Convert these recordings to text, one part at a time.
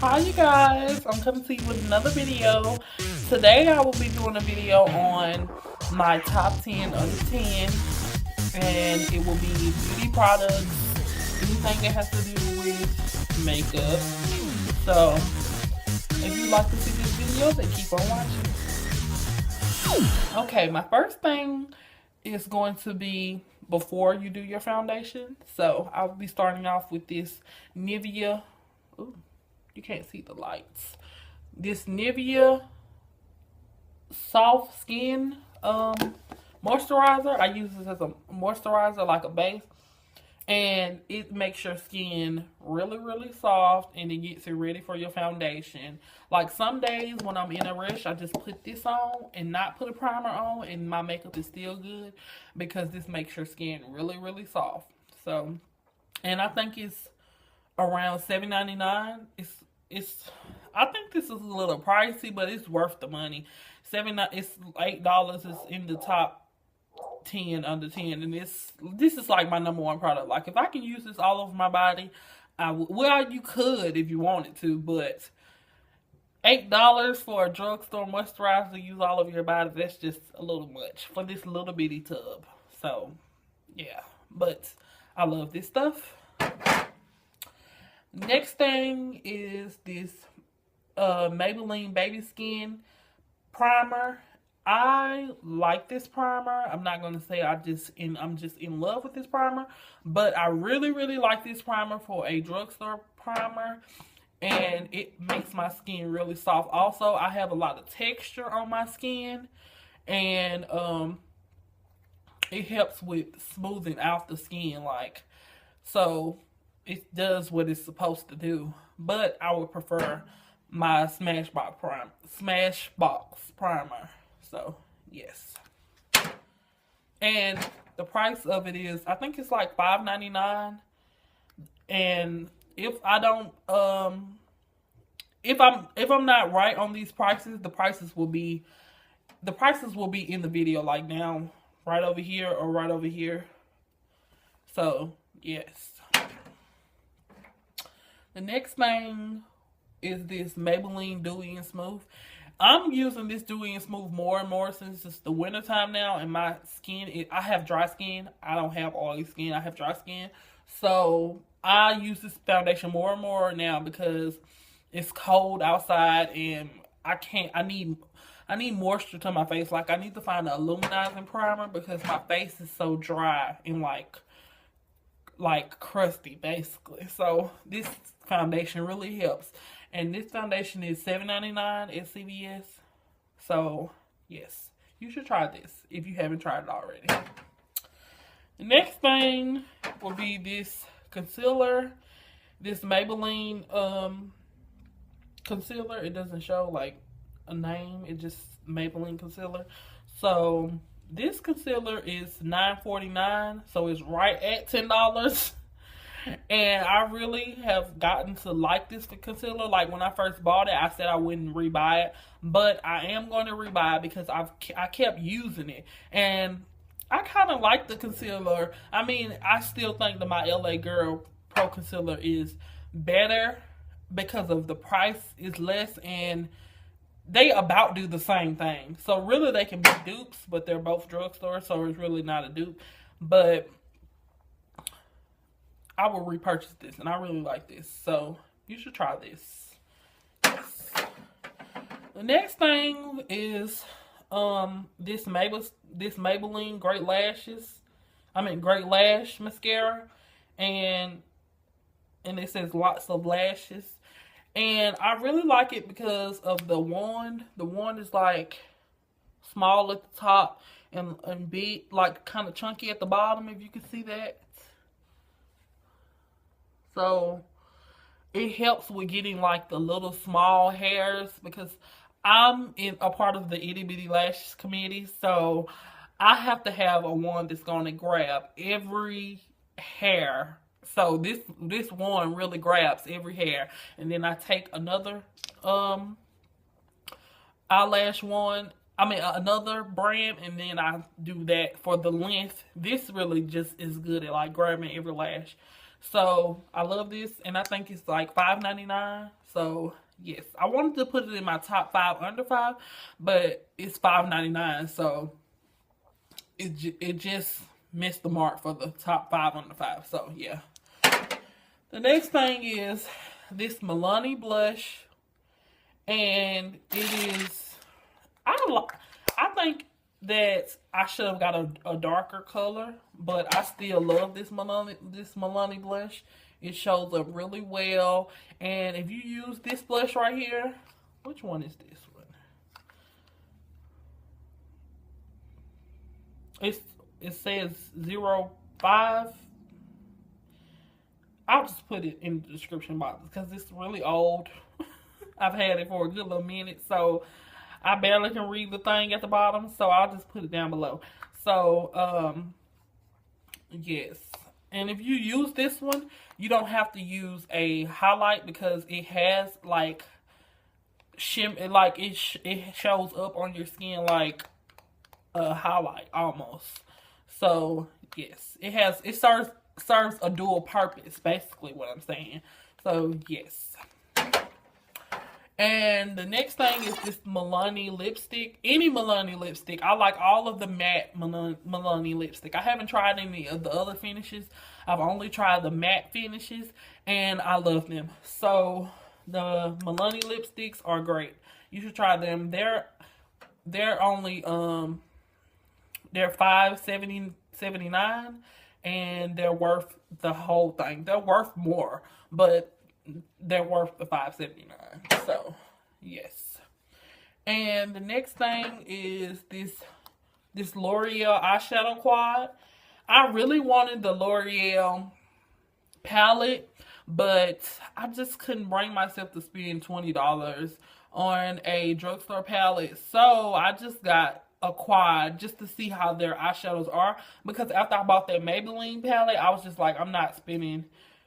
Hi you guys, I'm coming to you with another video. Today I will be doing a video on my top 10 under 10, and it will be beauty products, anything that has to do with makeup. So if you like to see this video, then keep on watching. Okay, my first thing is going to be before you do your foundation. So I'll be starting off with this Nivea. Ooh, you can't see the lights. This Nivea soft skin moisturizer. I use this as a moisturizer, like a base, and it makes your skin really soft, and it gets it ready for your foundation. Like some days when I'm in a rush, I just put this on and not put a primer on, and my makeup is still good because this makes your skin really soft. So, and I think it's around $7.99. It's I think this is a little pricey, but it's worth the money. It's $8. It's in the top 10 under 10, and this is like my number one product. Like if I can use this all over my body, well, you could if you wanted to, but $8 for a drugstore moisturizer to use all over your body, that's just a little much for this little bitty tub. So yeah, but I love this stuff. Next thing is this Maybelline Baby Skin primer. I like this primer. I'm not gonna say I'm just in love with this primer, but I really like this primer for a drugstore primer, and it makes my skin really soft. Also, I have a lot of texture on my skin, and it helps with smoothing out the skin, like, so it does what it's supposed to do. But I would prefer my Smashbox primer. So yes, and the price of it is, I think it's like $5.99. And if I don't if I'm not right on these prices, the prices will be in the video, like now, right over here or right over here. So yes. The next thing is this Maybelline Dewy and Smooth. I'm using this Dewy and Smooth more and more since it's the winter time now, and my skin, I have dry skin. I don't have oily skin. I have dry skin. So I use this foundation more and more now because it's cold outside, and I need moisture to my face. Like I need to find an illuminizing primer because my face is so dry and like crusty basically. So this foundation really helps, and this foundation is $7.99 at CVS. So yes, you should try this if you haven't tried it already. The next thing will be this concealer, this Maybelline concealer. It doesn't show like a name, it just Maybelline concealer. So this concealer is $9.49, so it's right at $10. And I really have gotten to like this concealer. Like when I first bought it, I said I wouldn't rebuy it, but I am going to rebuy it because I kept using it, and I kind of like the concealer. I mean, I still think that my LA Girl Pro Concealer is better because of the price is less, and they about do the same thing. So really they can be dupes, but they're both drugstores, so it's really not a dupe. But I will repurchase this, and I really like this. So you should try this. Yes. The next thing is this Maybelline Great Lash Mascara, and it says lots of lashes. And I really like it because of the wand. The wand is like small at the top and big, like kind of chunky at the bottom, if you can see that. So it helps with getting like the little small hairs, because I'm in a part of the Itty Bitty Lash committee, so I have to have a wand that's going to grab every hair. So this wand really grabs every hair, and then I take another eyelash wand. I mean another brand, and then I do that for the length. This really just is good at like grabbing every lash. So I love this, and I think it's like $5.99. So yes, I wanted to put it in my top 5 under 5, but it's $5.99, so it just missed the mark for the top 5 under 5. So yeah. The next thing is this Milani blush, and it is, I think that I should have got a darker color, but I still love this Milani blush. It shows up really well, and if you use this blush right here, which one is this one? It says 05. I'll just put it in the description box because it's really old. I've had it for a good little minute, so I barely can read the thing at the bottom, so I'll just put it down below. So, yes. And if you use this one, you don't have to use a highlight because it has like it shows up on your skin like a highlight almost. So, yes, it serves a dual purpose, basically what I'm saying. So, yes. And the next thing is this Milani lipstick. Any Milani lipstick. I like all of the matte Milani lipstick. I haven't tried any of the other finishes. I've only tried the matte finishes, and I love them. So, the Milani lipsticks are great. You should try them. They're only, they're $5.79, and they're worth the whole thing. They're worth more, but they're worth the $5.79. So, yes. And the next thing is this L'Oreal eyeshadow quad. I really wanted the L'Oreal palette, but I just couldn't bring myself to spend $20 on a drugstore palette. So, I just got a quad just to see how their eyeshadows are, because after I bought that Maybelline palette, I was just like, I'm not spending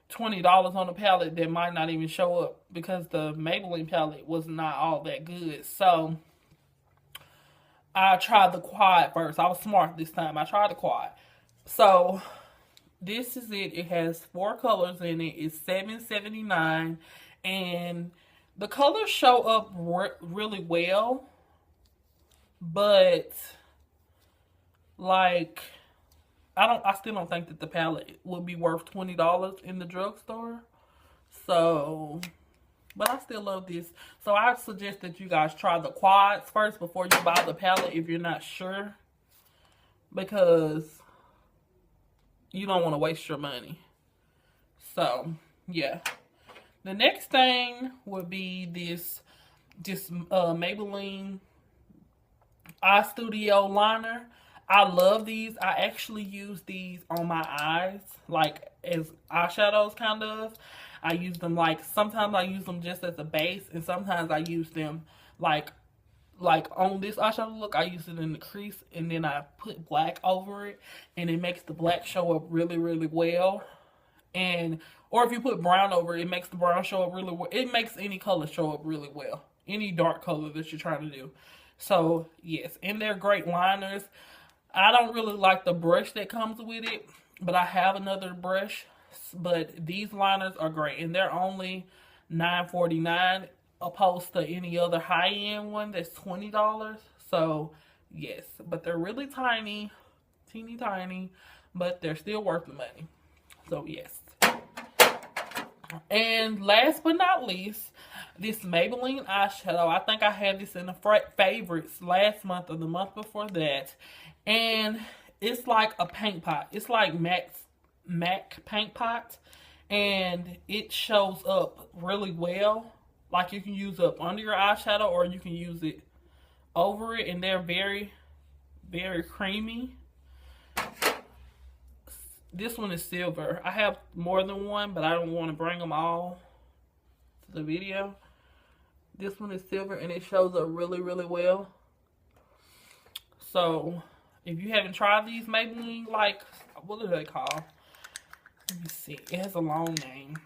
$20 on a palette that might not even show up, because the Maybelline palette was not all that good. So I tried the quad first. I was smart this time. I tried the quad. So this is it. It has 4 colors in it. It's $7.79, and the colors show up really well, but like, I still don't think that the palette would be worth $20 in the drugstore. So, but I still love this. So I suggest that you guys try the quads first before you buy the palette if you're not sure, because you don't want to waste your money. So, yeah. The next thing would be this Maybelline Eye Studio liner. I love these. I actually use these on my eyes, like as eyeshadows kind of. I use them like, sometimes I use them just as a base, and sometimes I use them like on this eyeshadow look, I use it in the crease, and then I put black over it, and it makes the black show up really, really well. And, or if you put brown over it, it makes the brown show up really well. It makes any color show up really well. Any dark color that you're trying to do. So, yes. And they're great liners. I don't really like the brush that comes with it, but I have another brush. But these liners are great, and they're only $9.49 opposed to any other high-end one that's $20. So, yes. But they're really tiny, teeny tiny, but they're still worth the money. So, yes. And last but not least, this Maybelline eyeshadow. I think I had this in the favorites last month or the month before that. And it's like a paint pot. It's like MAC paint pot. And it shows up really well. Like, you can use it up under your eyeshadow, or you can use it over it. And they're very, very creamy. This one is silver. I have more than one, but I don't want to bring them all to the video. This one is silver, and it shows up really, really well. So, if you haven't tried these Maybelline, like, what are they called? Let me see. It has a long name.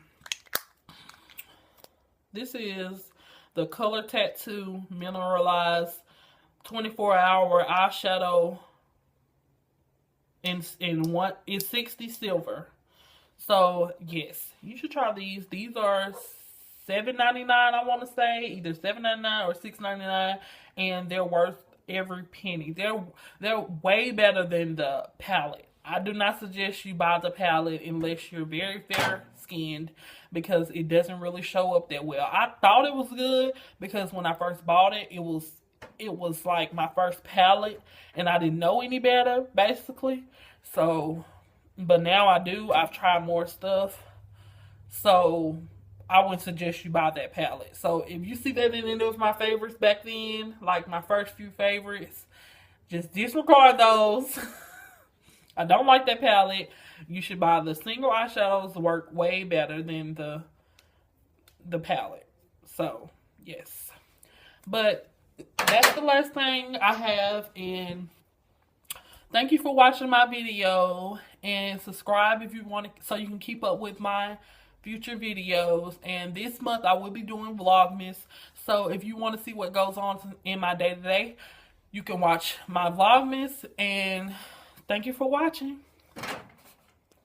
This is the Color Tattoo Mineralized 24-hour eyeshadow in 60 silver. So, yes, you should try these. These are $7.99, I want to say, either $7.99 or $6.99, and they're worth every penny. They're way better than the palette. I do not suggest you buy the palette unless you're very fair skinned, because it doesn't really show up that well. I thought it was good because when I first bought it, it was like my first palette, and I didn't know any better, basically. So, but now I do. I've tried more stuff. So, I would suggest you buy that palette. So, if you see that in any of my favorites back then, like my first few favorites, just disregard those. I don't like that palette. You should buy the single eyeshadows. Work way better than the palette. So, yes. But that's the last thing I have. And thank you for watching my video. And subscribe if you want to, so you can keep up with my future videos. And this month I will be doing Vlogmas. So if you want to see what goes on in my day-to-day, you can watch my Vlogmas. And thank you for watching.